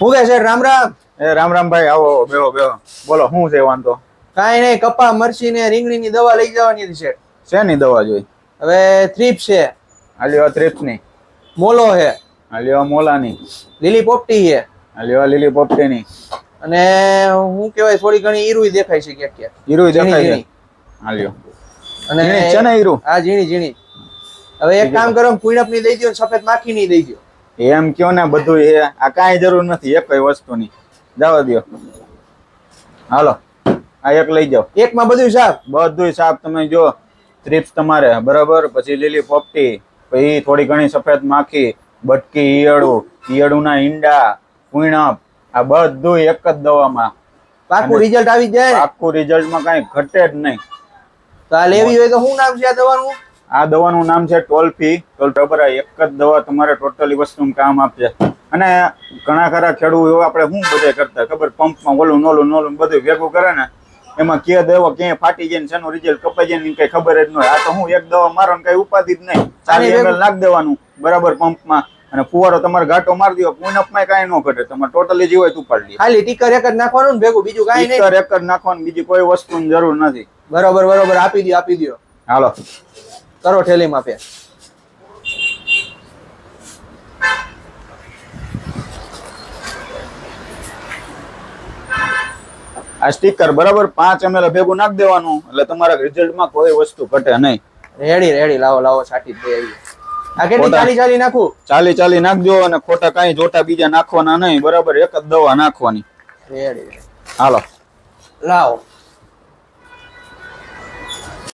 હું કે છે રામ રામ. એ રામ રામ ભાઈ, આવો બેહો બેહો. બોલો શું છે વાંધો? કાંઈ નહીં, કપા મરચી ને રીંગણીની દવા લઈ જવાની છે. શેની દવા જોઈ? હવે થ્રીપ છે, હાલ્યો ત્રિપ્સ ની, મોલો છે, હાલ્યો મોલાની, લીલી પોપટી છે હાલ્યો લીલી પોપટી ની, અને હું કહેવાય થોડી ઘણી ઈરુઈ દેખાય છે ક્યાંક ક્યાંક. હીરું દેખાય છે. ઝીણી. હાલ્યો અને ઝીણી છે ને હીરું? હા ઝીણી ઝીણી. હવે એક કામ કરો, કુઈણપ ની દઈ દો ને સફેદ માખી ની દઈ દો. એમ કયો ને બધું એ આ કાંઈ જરૂર નથી એક કઈ વસ્તુની. જવા દ્યો. હાલો આ એક લઈ જાઓ. એકમાં બધું સાફ. બધુંય સાફ. તમે જો થ્રીપ્સ તમારે બરાબર, પછી લીલી પોપટી, પછી થોડી ઘણી સફેદ માખી, બટકી, ઈયળુના ઈંડા, કુઈણપ, આ બધું એક જ દવામાં. પાકું રિઝલ્ટ આવી જાય ને? આખું રિઝલ્ટમાં કાંઈ ઘટે જ નહીં. તો આ લેવી હોય તો શું નામ છે આ દવાનું? આ દવાનું નામ છે ટોલફી. બરાબર, એક જ દવા તમારે ટોટલી વસ્તુમાં કામ આપશે. અને ઘણા ખરા ખેડૂતો એવા આપણે શું બધે કરતા ખબર, પંપમાં ઓલું નોલું બધું ભેગું કરે ને, એમાં કે દવા ક્યાંય ફાટી જાય ને શેનું રિઝલ્ટ કપાઈ જાય ને કઈ ખબર જ ન હોય. આ તો હું એક દવા મારો ને કઈ ઉપાધિ જ નહીં. 40 ml નાખ દેવાનું બરાબર પંપમાં, અને ફુવારો તમારે ઘાટો મારી દો. કુઈણપમાં કાંઈ ન ઘટે. તમારે ટોટલી જીવ હોય ઉપાડી લે. ખાલી ટીકર એક જ નાખવાનું ને ભેગું, બીજું કાંઈ નહીં. એક જ નાખવાનું, બીજી કોઈ વસ્તુની જરૂર નથી. બરોબર બરોબર, આપી દો. હાલો કરો ઠેલીમાં પે. આ સ્ટીકર બરાબર 5 ml ભેગું નાખ દેવાનું, એટલે તમારા રિઝલ્ટમાં કોઈ વસ્તુ ઘટે નહીં. રેડી લાવો છાટી દે. આ કેટલી 40 નાખું? 40 નાખજો, અને ખોટા કાંઈ જોટા બીજા નાખવાના નહીં. બરાબર, એક જ દવા નાખવાની. રેડી હાલો લાવો.